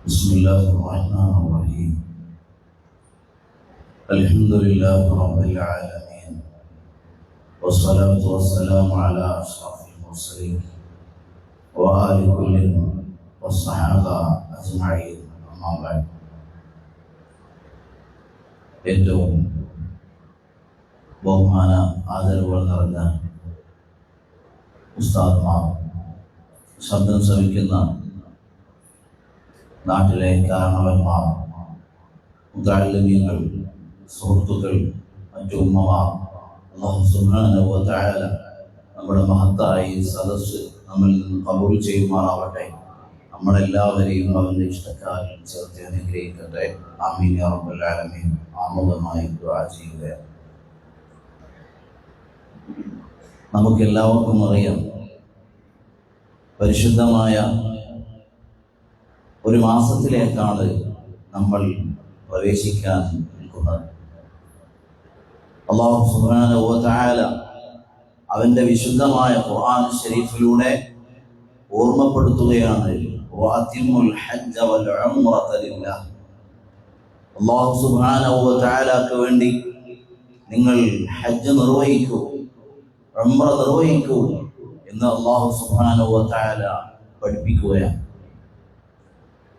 بسم الله الرحمن الرحيم. الحمد لله رب العالمين، والصلاة والسلام على أشرف المرسلين وآل كل والصحابة أجمعين. أما بعد. ഏറ്റവും ബഹുമാന ആദരവുകൾ നിറഞ്ഞ ഉസ്താദ്മാർ, ശബ്ദം ശ്രവിക്കുന്ന നാട്ടിലെ കാരണവന്മാർ, മുതഅല്ലിമീങ്ങൾ, സുഹൃത്തുക്കൾ, മറ്റു ഉമ്മമാർ, അല്ലാഹു സുബ്ഹാനഹു വ തആല നമ്മുടെ മഹത്തായ ഈ സദസ്സ് നമ്മിൽ നിന്ന് ഖബൂൽ ചെയ്യുമാറാവട്ടെ. നമ്മളെല്ലാവരെയും അവൻ്റെ ഇഷ്ടക്കാരിൽ ചേർത്ത് അനുഗ്രഹിക്കട്ടെ. ആമീൻ യാ റബ്ബൽ ആലമീൻ. ആമുഖമായി ദുആ ചെയ്യുകയാണ്. നമുക്കെല്ലാവർക്കും അറിയാം, പരിശുദ്ധമായ ഒരു മാസത്തിലേക്കാണ് നമ്മൾ പ്രവേശിക്കാൻ നിൽക്കുന്നത്. അല്ലാഹു സുബ്ഹാനഹു വ തആല അവൻ്റെ വിശുദ്ധമായ ഖുർആൻ ശരീഫിലൂടെ ഓർമ്മപ്പെടുത്തുകയാണ്, വഅതിമ്മുൽ ഹജ്ജ വൽ ഉംറത ലില്ലാഹ്. അല്ലാഹു സുബ്ഹാനഹു വ തആലക്ക് വേണ്ടി നിങ്ങൾ ഹജ്ജ് നിർവഹിക്കൂ, ഉംറ നിർവഹിക്കൂ എന്ന് അല്ലാഹു സുബ്ഹാനഹു വ തആല പഠിപ്പിക്കുകയാണ്.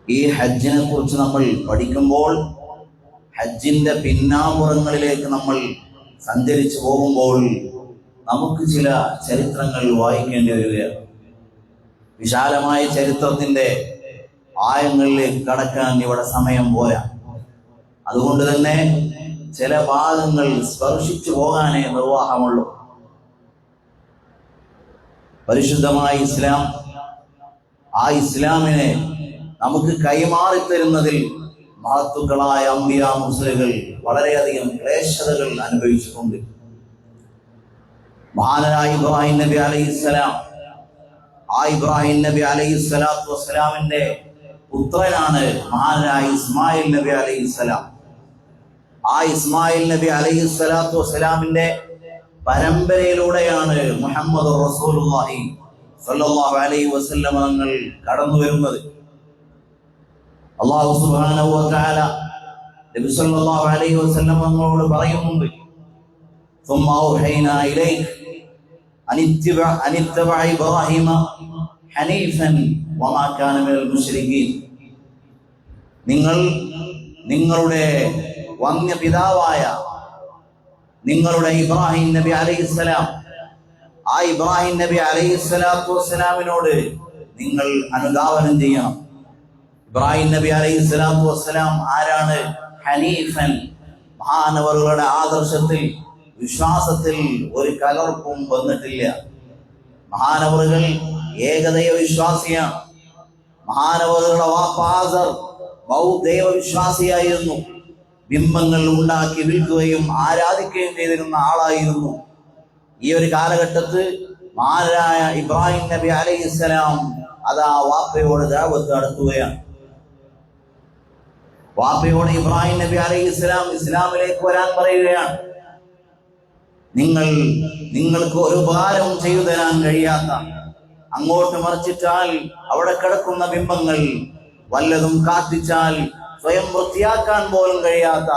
ഈ ഹജ്ജിനെ കുറിച്ച് നമ്മൾ പഠിക്കുമ്പോൾ, ഹജ്ജിന്റെ പിന്നാമ്പുറങ്ങളിലേക്ക് നമ്മൾ സഞ്ചരിച്ചു പോകുമ്പോൾ നമുക്ക് ചില ചരിത്രങ്ങൾ വായിക്കേണ്ടി വരികയാണ്. വിശാലമായ ചരിത്രത്തിന്റെ ആഴങ്ങളിലേക്ക് കടക്കാൻ ഇവിടെ സമയം പോരാ. അതുകൊണ്ട് തന്നെ ചില ഭാഗങ്ങൾ സ്പർശിച്ചു പോകാനേ നിർവാഹമുള്ളൂ. പരിശുദ്ധമായ ഇസ്ലാം, ആ ഇസ്ലാമിനെ നമുക്ക് കൈമാറിത്തരുന്നതിൽ മഹത്തുക്കളായ അമ്പിയാ മുർസലുകൾ വളരെയധികം ക്ലേശതകൾ അനുഭവിച്ചിട്ടുണ്ട്. മഹാനായ ഇബ്രാഹിം നബി അലൈഹിസ്സലാം, ആ ഇബ്രാഹിം നബി അലൈഹിസ്സലാത്തു വസ്സലാമിന്റെ പുത്രനാണ് മഹാനായ ഇസ്മായിൽ നബി അലൈഹിസ്സലാം. ആ ഇസ്മായിൽ നബി അലൈഹിസ്സലാത്തു വസ്സലാമിന്റെ പരമ്പരയിലൂടെയാണ് മുഹമ്മദ് റസൂലുള്ളാഹി സ്വല്ലല്ലാഹു അലൈഹി വസല്ലം തങ്ങൾ കടന്നു വരുന്നത്. അല്ലാഹു സുബ്ഹാനഹു വ തആല നബി സല്ലല്ലാഹു അലൈഹി വസല്ലം തങ്ങളോട് പറയുന്നുണ്ട്, ثم أوحينا إليك أن اتبع إبراهيم حنيفا وما كان من المشركين. നിങ്ങളുടെ വന്യ പിതാവായ നിങ്ങളുടെ ഇബ്രാഹിം നബി അലൈഹിസ്സലാം, ആ ഇബ്രാഹിം നബി അലൈഹിസ്സലാത്തു വസ്സലാമിനോട് നിങ്ങൾ അനുധാവനം ചെയ്യണം. ഇബ്രാഹിം നബി അലൈഹിസ്സലാത്തു വസ്സലാം ആരാണ്? ഹനീഫൻ. മഹാനവറുകളുടെ ആദർശത്തിൽ, വിശ്വാസത്തിൽ ഒരു കലർപ്പും വന്നിട്ടില്ല. മഹാനവറുകൾ ഏകദൈവ വിശ്വാസിയാണ്. മഹാനവറുകളുടെ വാപ്പാസർ ബൗദ്ധൈവ വിശ്വാസിയായിരുന്നു. ബിംബങ്ങൾ ഉണ്ടാക്കി വിൽക്കുകയും ആരാധിക്കുകയും ചെയ്തിരുന്ന ആളായിരുന്നു. ഈ ഒരു കാലഘട്ടത്തിൽ മഹാനായ ഇബ്രാഹിം നബി അലൈഹിസ്സലാം അതാ വാപ്പയോട് ദഅവത്ത് നടത്തുകയാണ്. വാപ്പയോട് ഇബ്രാഹിം നബി അലൈഹിസ്സലാം ഇസ്ലാമിലേക്ക് വരാൻ പറയുകയാണ്. നിങ്ങൾക്ക് ഒരു ഉപകാരവും ചെയ്തു തരാൻ കഴിയാത്ത, അങ്ങോട്ട് മറിച്ചിട്ടാൽ അവിടെ കിടക്കുന്ന ബിംബങ്ങൾ വല്ലതും കാത്തിച്ചാൽ സ്വയം വൃത്തിയാക്കാൻ പോലും കഴിയാത്ത,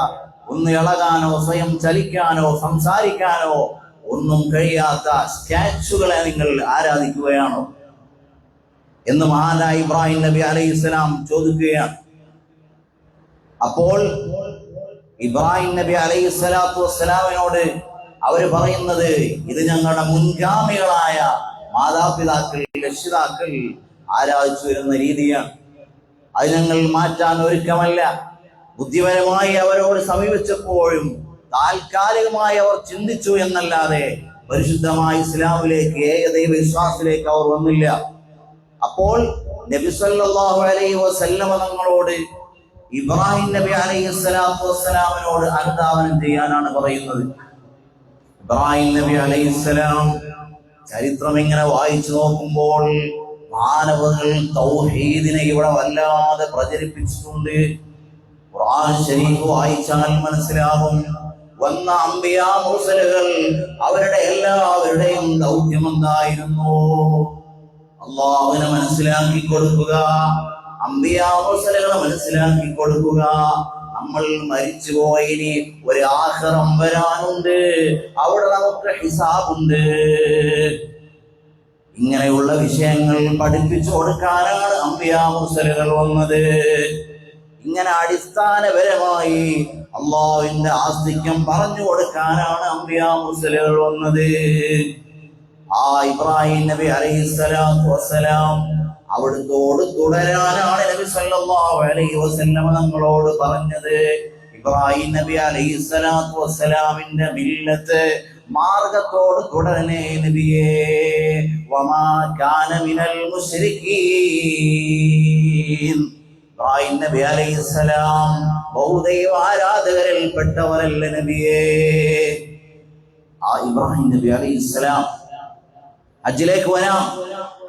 ഒന്ന് ഇളകാനോ സ്വയം ചലിക്കാനോ സംസാരിക്കാനോ ഒന്നും കഴിയാത്ത സ്റ്റാച്ചുകളെ നിങ്ങൾ ആരാധിക്കുകയാണോ എന്ന് മഹാനായ ഇബ്രാഹിം നബി അലൈഹിസ്സലാം ചോദിക്കുകയാണ്. അപ്പോൾ ഇബ്രാഹിം നബി അലൈഹിസ്സലാത്തു വസ്സലാമിനോട് അവർ പറയുന്നത്, ഇത് ഞങ്ങളുടെ മുൻഗാമികളായ മാതാപിതാക്കൾ, രക്ഷിതാക്കൾ ആരാധിച്ചു വരുന്ന രീതിയാണ്. അത് ഞങ്ങൾ മാറ്റാൻ ഒരുക്കമല്ല. ബുദ്ധിപരമായി അവരോട് സമീപിച്ചപ്പോഴും താൽക്കാലികമായി അവർ ചിന്തിച്ചു എന്നല്ലാതെ പരിശുദ്ധമായ ഇസ്ലാമിലേക്ക്, ഏകദൈവ വിശ്വാസത്തിലേക്ക് അവർ വന്നില്ല. അപ്പോൾ നബി സല്ലല്ലാഹു അലൈഹി വസല്ലം തങ്ങളോട് ഇബ്രാഹിം നബി അലൈഹിസ്സലാത്തു വസ്സലാമിനോട് അനുധാവനം ചെയ്യാനാണ് പറയുന്നത്. ഇബ്രാഹിം നബി അലൈഹിസ്സലാം ചരിത്രം ഇങ്ങനെ വായിച്ചു നോക്കുമ്പോൾ മാനവകൾ തൗഹീദിനെ ഇവിടെ വല്ലാതെ പ്രചരിപ്പിച്ചിട്ടുണ്ട്. ഖുർആൻ ശരീഫ് വായിച്ചാൽ മനസ്സിലാകും, വന്ന അമ്പിയാ മുർസലുകൾ അവരുടെ എല്ലാവരുടെയും ദൗത്യം എന്തായിരുന്നു? അല്ലാഹുവിനെ മനസ്സിലാക്കി കൊടുക്കുക, അമ്പിയാ മുർസലുകളെ മനസ്സിലാക്കി കൊടുക്കുക. നമ്മൾ മരിച്ചുപോയി, ഇനി ഒരു ആഖിറം വരാനുണ്ട്, അവിടെ നമുക്ക് ഹിസാബുണ്ട്. ഇങ്ങനെയുള്ള വിഷയങ്ങൾ പഠിപ്പിച്ചു കൊടുക്കാനാണ് അമ്പിയാ മുർസലുകൾ വന്നത്. ഇങ്ങനെ അടിസ്ഥാനപരമായി അല്ലാഹുവിന്റെ ആസ്തിക്യം പറഞ്ഞു കൊടുക്കാനാണ് അമ്പിയാ മുർസലുകൾ വന്നത്. ആ ഇബ്രാഹിം നബി അലൈഹിസ്സലാത്തു വസ്സലാം അവിടുത്തോട് തുടരാനാണ് നബി സല്ലല്ലാഹു അലൈഹി വസല്ലം നമ്മളോട് പറഞ്ഞത്. ഇബ്രാഹിം നബി അലൈഹിസ്സലാത്തു വസ്സലാമിന്റെ മില്ലത്ത്, മാർഗത്തോട് തുടരണേ നബിയേ. വമാ കാന മിനൽ മുശ്രിക്കീൻ. ഇബ്രാഹിം നബി അലൈഹിസ്സലാം ബഹുദൈവ ആരാധകരിൽപ്പെട്ടവരല്ല നബിയേ. ആ ഇബ്രാഹിം നബി അലൈഹിസ്സലാം ഹജ്ജിലേക്ക് വരാം.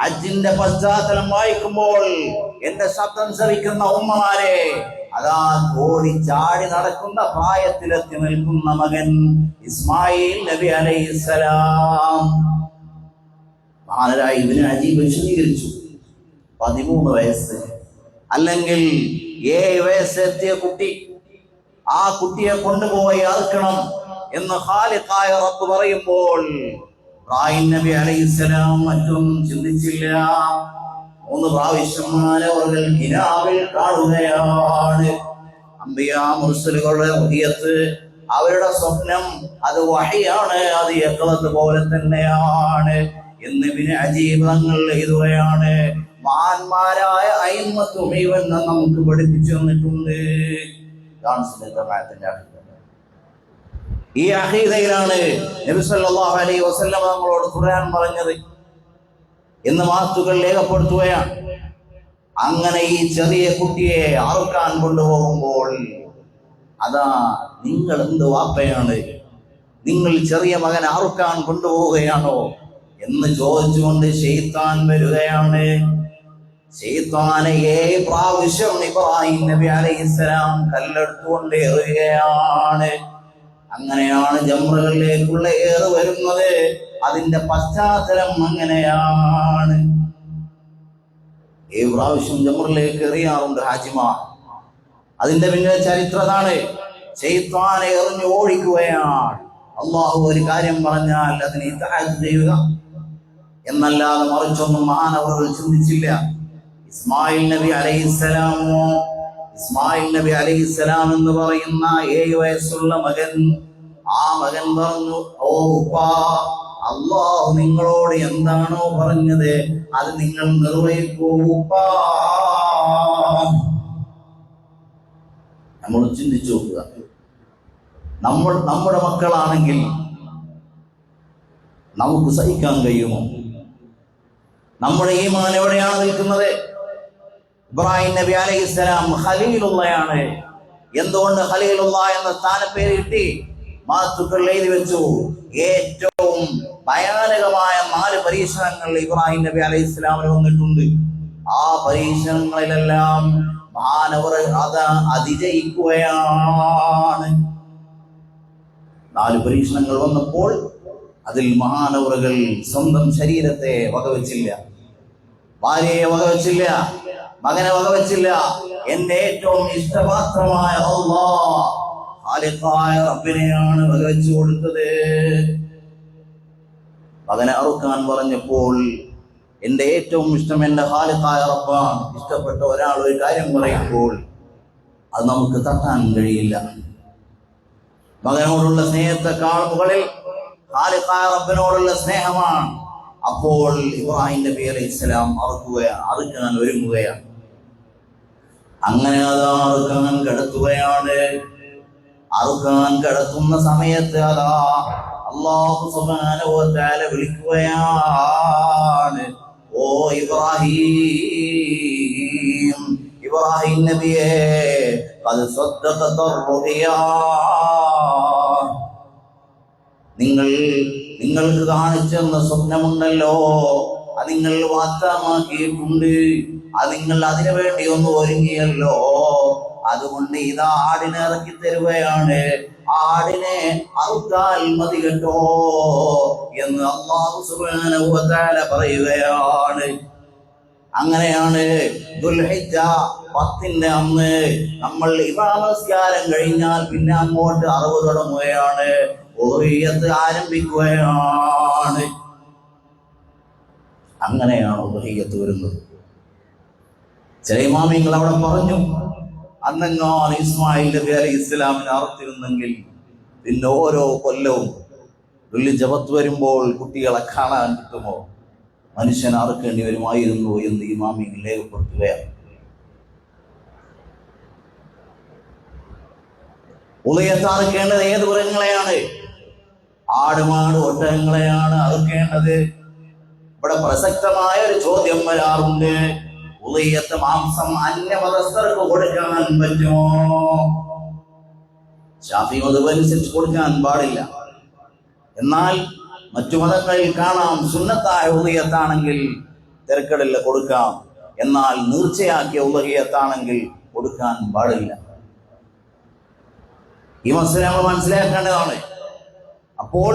ഹജ്ജിന്റെ പശ്ചാത്തലം വായിക്കുമ്പോൾ എന്റെ ശബ്ദം ശ്രവിക്കുന്ന ഉമ്മമാരെ, അതാ ഓടി ചാടി നടക്കുന്ന പ്രായത്തിലെത്തി നിൽക്കുന്ന മകൻ ഇസ്മായിൽ നബി അലൈഹിസ്സലാം. മഹാനരായ ഇബ്നു അജീബ് വിശദീകരിച്ചു, 13 വയസ്സ് അല്ലെങ്കിൽ 7 വയസ്സെത്തിയ കുട്ടി, ആ കുട്ടിയെ കൊണ്ടുപോയി അറുക്കണം എന്ന് ഖാലിഖായ റബ്ബ് പറയുമ്പോൾ ഇബ്രാഹിം നബി അലൈഹിസ്സലാം മറ്റും ചിന്തിച്ചില്ല. 3 പ്രാവശ്യം മാനവர்கள் കിനാവിൽ കാണുകയാണ്. അമ്പിയാ മുർസലുകളുടെ വഹിയത്ത്, അവരുടെ സ്വപ്നം അത് വഹിയാണ്, അത് യഖ്ലത്ത് പോലെ തന്നെയാണ് എന്ന് ഇബ്നു അജീബ് തങ്ങൾ എഴുതുകയാണ്. മഹാന്മാരായ അയിമ്മത്ത് മുഴുവൻ നമുക്ക് പഠിപ്പിച്ചു തന്നിട്ടുണ്ട്. ഈ അഖീദയിലാണ് നബി സല്ലല്ലാഹു അലൈഹി വസല്ലം നമ്മളോട് ഖുർആൻ പറഞ്ഞത് എന്ന് വാക്കുകൾ രേഖപ്പെടുത്തുകയാണ്. അങ്ങനെ ഈ ചെറിയ കുട്ടിയെ അറുക്കാൻ കൊണ്ടുപോകുമ്പോൾ, അതാ നിങ്ങൾ എന്ത് വാപ്പയാണ്, നിങ്ങൾ ചെറിയ മകൻ അറുക്കാൻ കൊണ്ടുപോവുകയാണോ എന്ന് ചോദിച്ചുകൊണ്ട് ശൈത്താൻ വരികയാണ്. ശൈത്താനെ 7 പ്രാവശ്യം ഇബ്രാഹിം നബി അലൈഹിസ്സലാം കല്ലെടുത്തുകൊണ്ട് എറിയുകയാണ്. അങ്ങനെയാണ് ജംറകളിലേക്കുള്ള ഏറ് വരുന്നത്. അതിന്റെ പശ്ചാത്തലം അങ്ങനെയാണ്. 7 പ്രാവശ്യം ജംറയിലേക്ക് എറിയാറുണ്ട് ഹാജിമാർ. അതിന്റെ പിന്നിലെ ചരിത്രതാണ്. ശൈത്താനെ എറിഞ്ഞു ഓടിക്കുകയാണ്. അള്ളാഹു ഒരു കാര്യം പറഞ്ഞാൽ അതിനെ ഇത്ആഅത്ത് ചെയ്യുക എന്നല്ലാതെ മറിച്ചൊന്നും മഹാനവറുകൾ ചിന്തിച്ചില്ല. ഇസ്മായിൽ നബി അലൈഹിസ്സലാം എന്ന് പറയുന്ന 7 വയസ്സുള്ള മകൻ, ആ മകൻ പറഞ്ഞു, ഓ ഉപ്പാ, അല്ലാഹു നിങ്ങളോട് എന്താണോ പറഞ്ഞത് അത് നിങ്ങൾ നിർവഹിക്കൂ ഉപ്പാ. നമ്മൾ ചിന്തിച്ചു നോക്കുക, നമ്മുടെ മക്കളാണെങ്കിൽ നമുക്ക് സഹിക്കാൻ കഴിയുമോ? നമ്മുടെ ഈമാൻ എവിടെയാണ് നിൽക്കുന്നത്? ഇബ്രാഹിം നബി അലൈഹിസ്സലാം ഖലീലുള്ളയാണ്. എന്തുകൊണ്ട് ഖലീലുള്ള എന്ന സ്ഥാനപ്പേര് കിട്ടി? മാത്തുക്കൾ എഴുതി വെച്ചു. ഏറ്റവും ഭയാനകമായ 4 പരീക്ഷണങ്ങൾ ഇബ്രാഹിം നബി അലൈഹിസ്സലാമിന് വന്നിട്ടുണ്ട്. ആ പരീക്ഷണങ്ങളിലെല്ലാം മഹാനവർ അത് അതിജയിക്കുകയാണ്. 4 പരീക്ഷണങ്ങൾ വന്നപ്പോൾ അതിൽ മഹാനവറുകൾ സ്വന്തം ശരീരത്തെ വകവെച്ചില്ല, ഭാര്യയെ വകവെച്ചില്ല, മകനെ വകവെച്ചില്ല. എന്റെ ഏറ്റവും ഇഷ്ടപാത്രമായ അല്ലാഹ് ഖാലിഖായ റബ്ബിനെയാണ് വകവെച്ചു കൊടുത്തത്. മകനെ അറുക്കാൻ പറഞ്ഞപ്പോൾ എന്റെ ഏറ്റവും ഇഷ്ടം എന്റെ ഖാലിഖായ റബ്ബാണ്. ഇഷ്ടപ്പെട്ട ഒരാൾ ഒരു കാര്യം പറയുമ്പോൾ അത് നമുക്ക് തട്ടാൻ കഴിയില്ല. മകനോടുള്ള സ്നേഹത്തെക്കാൾ മുകളിൽ ഖാലിഖായ റബ്ബിനോടുള്ള സ്നേഹമാണ്. അപ്പോൾ ഇബ്രാഹിം നബി അലൈഹിസ്സലാം അറുക്കാൻ ഒരുങ്ങുകയാണ്. അങ്ങനെ അതാ അറുക്കാൻ കിടത്തുകയാണ്. അറുക്കാൻ കിടത്തുന്ന സമയത്ത് അതാ അല്ലാഹു സുബ്ഹാനഹു വ തആല വിളിക്കുകയാണ്, ഓ ഇബ്രാഹിം നബിയെ, ഖദ് സദ്ദഖത റുയാ, നിങ്ങൾക്ക് കാണിച്ചെന്ന സ്വപ്നമുണ്ടല്ലോ, അത് നിങ്ങൾ വാസ്തവമാക്കിയിട്ടുണ്ട്. അത് നിങ്ങൾ അതിനു വേണ്ടി ഒന്ന് ഒരുങ്ങിയല്ലോ. അതുകൊണ്ട് ഇതാ ആടിനെ ഇറക്കി തരുകയാണ്. ആടിനെ അറുത്താൽ മതി കേട്ടോ എന്ന് അല്ലാഹു സുബ്ഹാനഹു വ തആല പറയുകയാണ്. അങ്ങനെയാണ് ദുൽഹിജ്ജ 10 അന്ന് നമ്മൾ നമസ്കാരം കഴിഞ്ഞാൽ പിന്നെ അങ്ങോട്ട് 60 തുടങ്ങുകയാണ്, ഉദ്ഹിയ്യത്ത് ആരംഭിക്കുകയാണ്. അങ്ങനെയാണ് ഉദ്ഹിയ്യത്ത് വരുന്നത്. ചില ഇമാമിങ്ങൾ അവിടെ പറഞ്ഞു, അന്നെങ്ങാൻ ഇസ്മായിൽ നബി അലൈഹി ഇസ്ലാമിനെ അറുത്തിരുന്നെങ്കിൽ പിന്നെ ഓരോ കൊല്ലവും ദുൽഹിജ്ജ 10 വരുമ്പോൾ കുട്ടികളെ കാണാൻ കിട്ടുമോ, മനുഷ്യൻ അറുക്കേണ്ടി വരുമായിരുന്നു എന്ന് ഇമാമിങ്ങൾ രേഖപ്പെടുത്തുകയാണ്. ഉദ്ഹിയ്യത്ത് അറുക്കേണ്ടത് ഏത് മൃഗങ്ങളെയാണ്? ആടുമാട് ഒട്ടകങ്ങളെയാണ് അറുക്കേണ്ടത്. ഇവിടെ പ്രസക്തമായ ഒരു ചോദ്യം വരാറുണ്ട്, ഉദ്ഹിയ്യത്ത് മാംസം അന്യമതസ്ഥർക്ക് കൊടുക്കാൻ പറ്റുമോ? ശാഫി മദ്ഹബ് അനുസരിച്ച് കൊടുക്കാൻ പാടില്ല. എന്നാൽ മറ്റു മതങ്ങളിൽ കാണാം, സുന്നത്തായ ഉദ്ഹിയ്യത്താണെങ്കിൽ തിരക്കടില്ല, കൊടുക്കാം. എന്നാൽ നീർച്ചയാക്കിയ ഉദ്ഹിയ്യത്താണെങ്കിൽ കൊടുക്കാൻ പാടില്ല. ഈ മസല നമ്മൾ മനസ്സിലാക്കേണ്ടതാണ്. അപ്പോൾ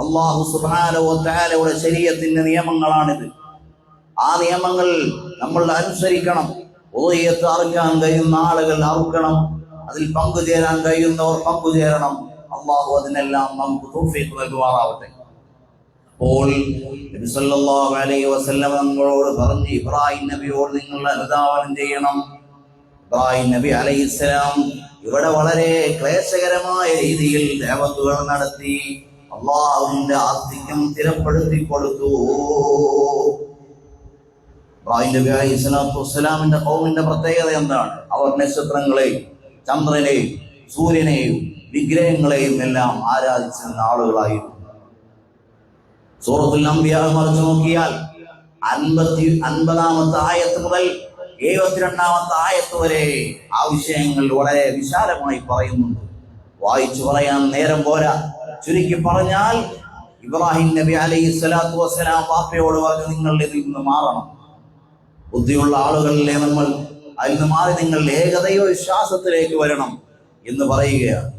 അല്ലാഹു സുബ്ഹാനഹു വ തആലയുടെ ശരീഅത്തിന്റെ നിയമങ്ങളാണിത്. ആ നിയമങ്ങൾ നമ്മൾ അനുസരിക്കണം. ഉദ്ഹിയ്യത്ത് അറുക്കാൻ കഴിയുന്ന ആളുകൾ അറുക്കണം, അതിൽ പങ്കുചേരാൻ കഴിയുന്നവർ പങ്കുചേരണം. അല്ലാഹു അതിനെല്ലാം നമുക്ക് തൗഫീഖ് നൽകുമാറാവട്ടെ. അപ്പോൾ നബി സല്ലല്ലാഹു അലൈഹി വസല്ലം നമ്മളോട് പറഞ്ഞു, ഇബ്രാഹിം നബിയോട് നിങ്ങൾ അനുധാവനം ചെയ്യണം. ഇബ്രാഹിം നബി അലൈഹിസ്സലാം ഇവിടെ വളരെ ക്ലേശകരമായ രീതിയിൽ ദഅവത്തുകൾ നടത്തി, അല്ലാഹുവിന്റെ ആസ്തിക്യം സ്ഥിരപ്പെടുത്തി കൊടുത്തു. ഇബ്രാഹിം നബി അലൈഹിസ്സലാത്തു വസ്സലാമിന്റെ ഖൗമിന്റെ പ്രത്യേകത എന്താണ്? അവർ നക്ഷത്രങ്ങളെയും ചന്ദ്രനെയും സൂര്യനെയും വിഗ്രഹങ്ങളെയും എല്ലാം ആരാധിച്ചിരുന്ന ആളുകളായിരുന്നു. സൂറത്തുൽ അംബിയ മറിച്ച് നോക്കിയാൽ 50-ാമത്തെ ആയത്ത് മുതൽ 72-ാമത്തെ ആയത്ത് വരെ ആ വിഷയങ്ങൾ വളരെ വിശാലമായി പറയുന്നുണ്ട്. വായിച്ചു പറയാൻ നേരം പോരാ. ചുരുക്കി പറഞ്ഞാൽ, ഇബ്രാഹിം നബി അലൈഹി സ്വലാത്തു വസ്സലാം വാപ്പയോട് പറഞ്ഞു, നിങ്ങൾ ഇതിൽ നിന്ന് മാറണം. ബുദ്ധിയുള്ള ആളുകളിലെ നമ്മൾ അതിൽ നിന്ന് മാറി നിങ്ങൾ ഏകദൈവ വിശ്വാസത്തിലേക്ക് വരണം എന്ന് പറയുകയാണ്.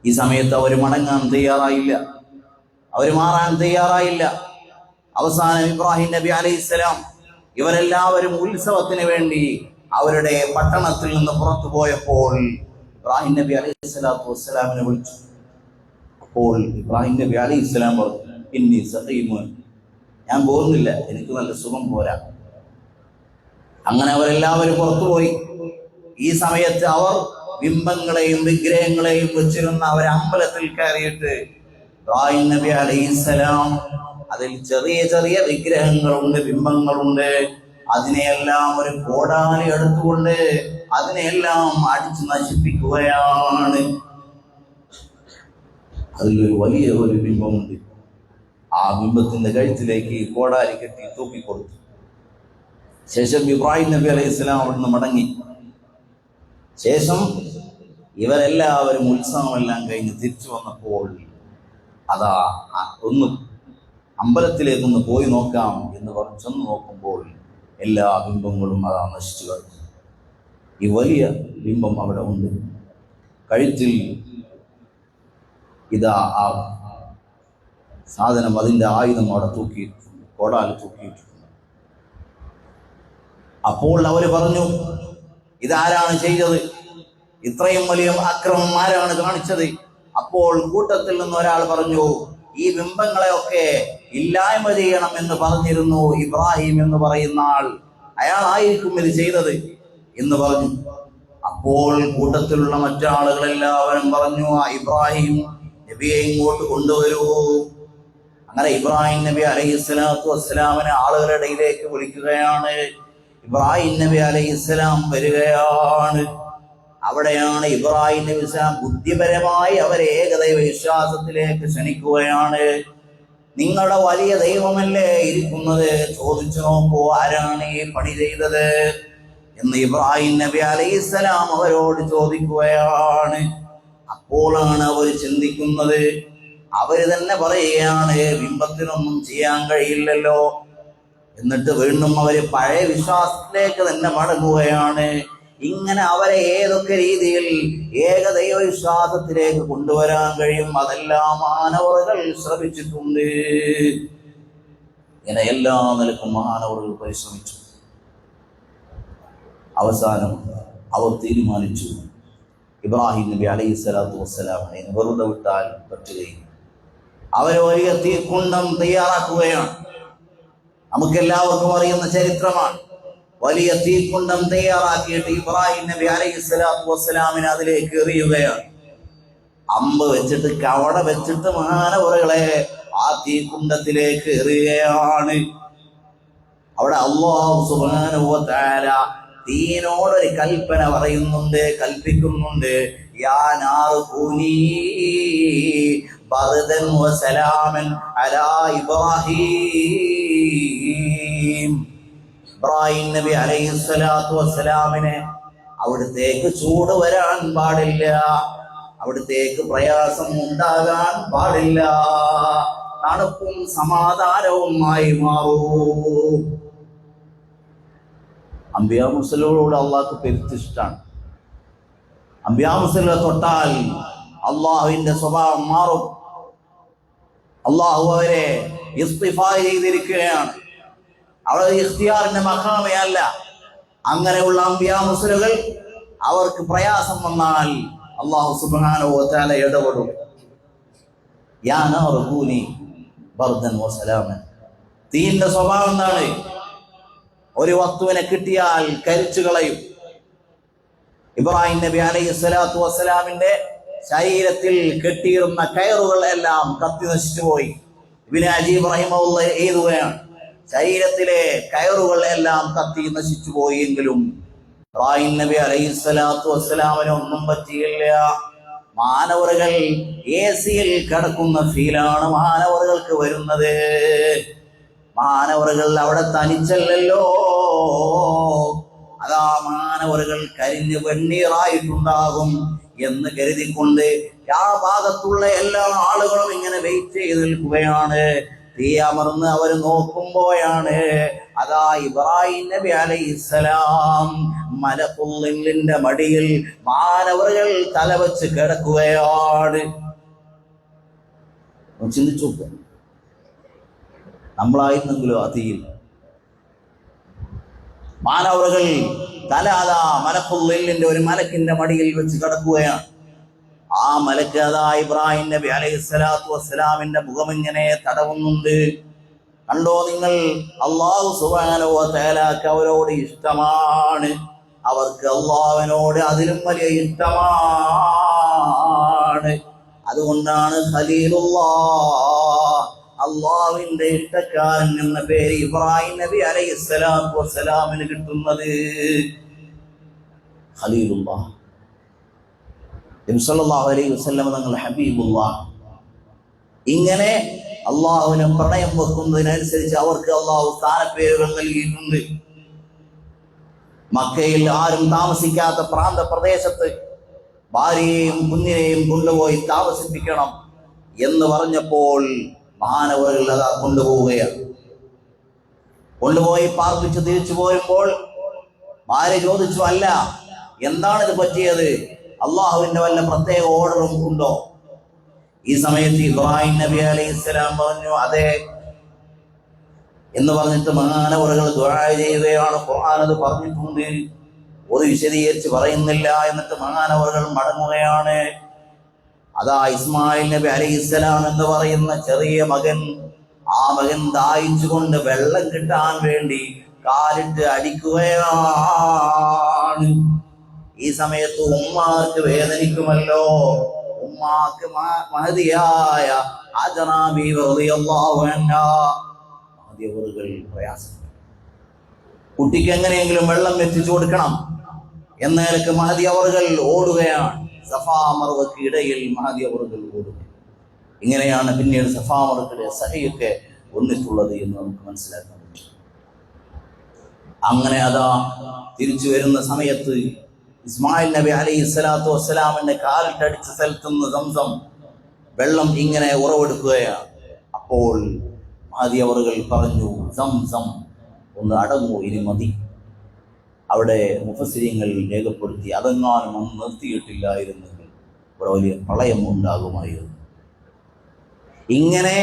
ഈ സമയത്ത് അവർ മടങ്ങാൻ തയ്യാറായില്ല, അവർ മാറാൻ തയ്യാറായില്ല. അവസാനം ഇബ്രാഹിം നബി അലൈഹിസ്സലാം ഇവരെല്ലാവരും ഉത്സവത്തിന് വേണ്ടി അവരുടെ പട്ടണത്തിൽ നിന്ന് പുറത്തു പോയപ്പോൾ ഇബ്രാഹിം നബി അലൈഹിസ്സലാത്തു വസ്സലാമിനെ വിളിച്ചു. അപ്പോൾ ഇബ്രാഹിം നബി അലൈഹിസ്സലാം പറഞ്ഞു, ഇന്നി സഖീമുൻ, ഞാൻ പോകുന്നില്ല, എനിക്ക് നല്ല സുഖം പോരാ. അങ്ങനെ അവരെല്ലാവരും പുറത്തുപോയി. ഈ സമയത്ത് അവർ ബിംബങ്ങളെയും വിഗ്രഹങ്ങളെയും വെച്ചിരുന്ന അവർ അമ്പലത്തിൽ കയറിയിട്ട് ഇബ്രാഹിം നബി അലൈഹിസ്സലാം അതിൽ ചെറിയ ചെറിയ വിഗ്രഹങ്ങളുണ്ട്, ബിംബങ്ങളുണ്ട്, അതിനെയെല്ലാം ഒരു കോടാലി എടുത്തുകൊണ്ട് അതിനെയെല്ലാം അടിച്ചു നശിപ്പിക്കുകയാണ്. അതിലൊരു വലിയ ഒരു ബിംബമുണ്ട്. ആ ബിംബത്തിന്റെ കഴുത്തിലേക്ക് കോടാലി കെട്ടി തൂക്കിക്കൊടുത്തു. ശേഷം ഇബ്രാഹിം നബി അലൈഹിസ്സലാം അവിടുന്ന് മടങ്ങി. ശേഷം ഇവരെല്ലാവരും ഉത്സവമെല്ലാം കഴിഞ്ഞ് തിരിച്ചു വന്നപ്പോൾ അതാ ഒന്ന് അമ്പലത്തിലേക്കൊന്ന് പോയി നോക്കാം എന്ന് പറഞ്ഞ് ചെന്ന് നോക്കുമ്പോൾ എല്ലാ ബിംബങ്ങളും അതാ നശിച്ചു കഴിഞ്ഞു. ഈ വലിയ ബിംബം അവിടെ ഉണ്ട്. കഴുത്തിൽ ഇതാ ആ സാധനം, അതിൻ്റെ ആയുധം അവിടെ തൂക്കിയിട്ടുണ്ട്, കോടാലി തൂക്കിയിട്ടുണ്ട്. അപ്പോൾ അവർ പറഞ്ഞു, ഇതാരാണ് ചെയ്തത്? ഇത്രയും വലിയ അക്രമം ആരാണ് കാണിച്ചത്? അപ്പോൾ കൂട്ടത്തിൽ നിന്ന് ഒരാൾ പറഞ്ഞു, ഈ ബിംബങ്ങളെയൊക്കെ ഇല്ലായ്മ ചെയ്യണം എന്ന് പറഞ്ഞിരുന്നു ഇബ്രാഹിം എന്ന് പറയുന്ന ആൾ, അയാളായിരിക്കും ഇത് ചെയ്തത് എന്ന് പറഞ്ഞു. അപ്പോൾ കൂട്ടത്തിലുള്ള മറ്റാളുകളെല്ലാവരും പറഞ്ഞു, ഇബ്രാഹിം നബിയെ ഇങ്ങോട്ട് കൊണ്ടുവരൂ. അങ്ങനെ ഇബ്രാഹിം നബി അലൈഹിസ്സലാത്തു വസ്സലാമിനെ ആളുകളുടെ ഇടയിലേക്ക് വിളിക്കുകയാണ്. ഇബ്രാഹിം നബി അലൈഹിസ്സലാം വരികയാണ്. അവിടെയാണ് ഇബ്രാഹിം നബി ഇസ്ലാം ബുദ്ധിപരമായി അവരെ ഏകദൈവ വിശ്വാസത്തിലേക്ക് ക്ഷണിക്കുകയാണ്. നിങ്ങളുടെ വലിയ ദൈവമല്ലേ ഇരിക്കുന്നത്, ചോദിച്ചു നോക്കൂ, ആരാണ് ഈ പണി ചെയ്തത് എന്ന് ഇബ്രാഹിം നബി അലൈഹിസ്സലാം അവരോട് ചോദിക്കുകയാണ്. അപ്പോഴാണ് അവർ ചിന്തിക്കുന്നത്, അവര് തന്നെ പറയുകയാണ്, ബിംബത്തിനൊന്നും ചെയ്യാൻ കഴിയില്ലല്ലോ. എന്നിട്ട് വീണ്ടും അവര് പഴയ വിശ്വാസത്തിലേക്ക് തന്നെ മടങ്ങുകയാണ്. ഇങ്ങനെ അവരെ ഏതൊക്കെ രീതിയിൽ ഏകദൈവ വിശ്വാസത്തിലേക്ക് കൊണ്ടുവരാൻ കഴിയും, അതെല്ലാം മാനവകൾ ശ്രമിച്ചിട്ടുണ്ട്. ഇങ്ങനെ എല്ലാ നിലക്കും മഹാനവറുകൾ പരിശ്രമിച്ചു. അവസാനം അവർ തീരുമാനിച്ചു, ഇബ്രാഹിം നബി അലൈഹി സ്വലാത്തു വസ്സലാമിനെ വെറുതെ വിട്ടാൽ പറ്റുകയും അവർ വലിയ തീക്കുണ്ടം തയ്യാറാക്കുകയാണ്. നമുക്കെല്ലാവർക്കും അറിയുന്ന ചരിത്രമാണ്. വലിയ തീക്കുണ്ടം തയ്യാറാക്കിയിട്ട് ഇബ്രാഹിം നബി അലൈഹി സ്വലാത്തു വസ്സലാമിനെ അതിലേക്ക് എറിയുകയാണ്. അമ്പ് വെച്ചിട്ട് കവട വെച്ചിട്ട് മഹാനവറുകളെ ആ തീക്കുണ്ടത്തിലേക്ക് എറിയുകയാണ്. അവിടെ അല്ലാഹു സുബ്ഹാനഹു വ തആല തീനോടൊരു കൽപ്പന പറയുന്നുണ്ട്, കൽപ്പിക്കുന്നുണ്ട്. യാ നാറു കൂനീ ബർദൻ വ സലാമൻ അലാ ഇബ്രാഹീം. ഇബ്രാഹിം നബി അലൈഹി സ്വലാത്തു വസ്സലാമിനെ അവിടത്തേക്ക് ചൂട് വരാൻ പാടില്ല, അവിടത്തേക്ക് പ്രയാസം ഉണ്ടാകാൻ പാടില്ല, തണുപ്പും സമാധാനവുമായി മാറൂ. അംബിയാ മുർസലുകളോട് അള്ളാഹ്ക്ക് പെരുത്തിഷ്ടാണ്. അംബിയാ മുർസലുകളെ തൊട്ടാൽ അള്ളാഹുവിന്റെ സ്വഭാവം മാറും. അള്ളാഹു അവരെ ഇസ്തിഫാ ചെയ്തിരിക്കുകയാണ്. അവരുടെ ഇഖ്തിയാറിന്റെ മഖാമേ അല്ല. അങ്ങനെയുള്ള അംബിയാ മുർസലുകൾ അവർക്ക് പ്രയാസം വന്നാൽ അള്ളാഹു സുബ്ഹാനഹു വ തആല ഇടപെടും. യാ നാറു കൂനി ബർദൻ വ സലാമൻ. തീന്റെ സ്വഭാവം എന്താണ്? ഒരു വസ്തുവിനെ കിട്ടിയാൽ കരിച്ചു കളയും. ഇബ്രാഹിം നബി അലൈഹി സ്വലാത്തു വസ്സലാമിന്റെ ശരീരത്തിൽ കെട്ടിയിരുന്ന കയറുകൾ എല്ലാം കത്തി നശിച്ചു പോയി. ഇബ്നു അജീബ് റഹിമഹുല്ലാഹ് എഴുതുകയാണ്, ശരീരത്തിലെ കയറുകൾ എല്ലാം കത്തി നശിച്ചു പോയെങ്കിലും ഇബ്രാഹിം നബി അലൈഹി സ്വലാത്തു വസ്സലാമിന് ഒന്നും പറ്റിയില്ല. മാനവറുകൾ എസിയിൽ കിടക്കുന്ന ഫീലാണ് മാനവറുകൾക്ക് വരുന്നത്. മാനവറുകൾ അവിടെ തനിച്ചല്ലല്ലോ, അതാ മാനവറുകൾ കരിഞ്ഞ് വെണ്ണീറായിട്ടുണ്ടാകും എന്ന് കരുതിക്കൊണ്ട് ആ ഭാഗത്തുള്ള എല്ലാ ആളുകളും ഇങ്ങനെ വെയിറ്റ് ചെയ്ത് നിൽക്കുകയാണ്. തീ അമർന്ന് അവർ നോക്കുമ്പോഴാണ് അതാ ഇബ്രാഹിം നബി അലൈഹിസ്സലാം മലക്കുള്ളിന്റെ മടിയിൽ മാനവറുകൾ തലവെച്ച് കിടക്കുകയാണ്. ചിന്തിച്ചു നോക്കുക, നമ്മളായിരുന്നെങ്കിലോ ആ തീയിൽ മാനവറുകൾ തല അതാ മലക്കുള്ളിന്റെ ഒരു മലക്കിന്റെ മടിയിൽ വെച്ച് കിടക്കുകയാണ്. ആ മലക്ക് അതാ ഇബ്രാഹിം നബി അലൈഹി സ്വലാത്തു വസ്സലാമിന്റെ മുഖം ഇങ്ങനെ തടവുന്നുണ്ട്. കണ്ടോ നിങ്ങൾ, അല്ലാഹു സുബ്ഹാനഹു വ തആലക്ക് അവരോട് ഇഷ്ടമാണ്. അവർക്ക് അല്ലാഹുവിനോട് അതിലും വലിയ ഇഷ്ടമാണ്. അതുകൊണ്ടാണ് ഖലീലുല്ലാഹ്, അല്ലാഹുവിന്റെ ഇഷ്ടക്കാരൻ എന്ന പേര് ഇബ്രാഹിം നബി അലൈഹി സ്വലാത്തു വസ്സലാമിന് കിട്ടുന്നത്. ഖലീലുല്ലാഹ്, നബി സല്ലല്ലാഹു അലൈഹി വസല്ലം തങ്ങൾ ഹബീബുല്ലാഹ്. ഇങ്ങനെ അള്ളാഹുവിനെ പ്രണയം വെക്കുന്നതിനനുസരിച്ച് അവർക്ക് അള്ളാഹു സ്ഥാനപ്പേരുകൾ നൽകിയിട്ടുണ്ട്. മക്കയിൽ ആരും താമസിക്കാത്ത പ്രാന്ത പ്രദേശത്ത് ഭാര്യയെയും കുഞ്ഞിനെയും കൊണ്ടുപോയി താമസിപ്പിക്കണം എന്ന് പറഞ്ഞപ്പോൾ മഹാനവറുകൾ അതാ കൊണ്ടുപോവുകയാണ്. കൊണ്ടുപോയി പാർപ്പിച്ച് തിരിച്ചു പോരുമ്പോൾ ഭാര്യ ചോദിച്ചു, അല്ല എന്താണിത് പറ്റിയത്? അള്ളാഹുവിന്റെ വല്ല പ്രത്യേക ഓർഡറും ഉണ്ടോ? ഈ സമയത്ത് ഇബ്രാഹിം നബി അലൈഹിസ്സലാം പറഞ്ഞു, അതെ എന്ന് പറഞ്ഞിട്ട് മഹാനവറുകൾ ദുആ ചെയ്യുകയാണ്. ഖുർആൻ അത് പറഞ്ഞിട്ടുണ്ട്, ഒരു വിശദീകരിച്ച് പറയുന്നില്ല. എന്നിട്ട് മഹാനവറുകൾ മടങ്ങുകയാണ്. അതാ ഇസ്മായിൽ നബി അലൈഹിസ്സലാം എന്ന് പറയുന്ന ചെറിയ മകൻ, ആ മകൻ ദാഹിച്ചുകൊണ്ട് വെള്ളം കിട്ടാൻ വേണ്ടി കാലിട്ട് അടിക്കുകയാണ്. ഈ സമയത്ത് ഉമ്മാക്ക് വേദനിക്കുമല്ലോ. ഉമ്മാക്ക് മഹദിയായ ഹാജറ ബീവി റളിയല്ലാഹു അൻഹാ മഹദിയവറുകൾ പ്രയാസം, കുട്ടിക്ക് എങ്ങനെയെങ്കിലും വെള്ളം എത്തിച്ചു കൊടുക്കണം എന്ന നിലക്ക് മഹദിയവറുകൾ ഓടുകയാണ്. സഫാ മർവക്ക് ഇടയിൽ മഹദിയവറുകൾ ഓടുക. ഇങ്ങനെയാണ് പിന്നീട് സഫാ മർവയുടെ സഹയൊക്കെ വന്നിട്ടുള്ളത് എന്ന് നമുക്ക് മനസ്സിലാക്കാൻ പറ്റും. അങ്ങനെ അതാ തിരിച്ചു വരുന്ന സമയത്ത് ഇസ്മായിൽ നബി അലൈഹി സ്വലാത്തു വസ്സലാമിന്റെ കാലിട്ടടിച്ച സ്ഥലത്തുനിന്ന് സംസം വെള്ളം ഇങ്ങനെ ഉറവെടുക്കുകയാണ്. അപ്പോൾ മഹദിയവറുകൾ പറഞ്ഞു, സംസം ഒന്ന് അടങ്ങൂ, ഇനി മതി. അവിടെ മുഫസ്സിരീങ്ങൾ രേഖപ്പെടുത്തി, അതെങ്ങാനും നിർത്തിയിട്ടില്ലായിരുന്നെങ്കിൽ ഇവിടെ വലിയ പ്രളയം ഉണ്ടാകുമായിരുന്നു. ഇങ്ങനെ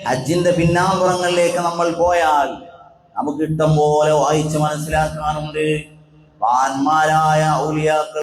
ഹജ്ജിന്റെ പിന്നാമ്പുറങ്ങളിലേക്ക് നമ്മൾ പോയാൽ നമുക്ക് ഇഷ്ടം പോലെ വായിച്ച് മനസ്സിലാക്കാനുണ്ട്. മഹാന്മാരായ ഔലിയാക്കൾ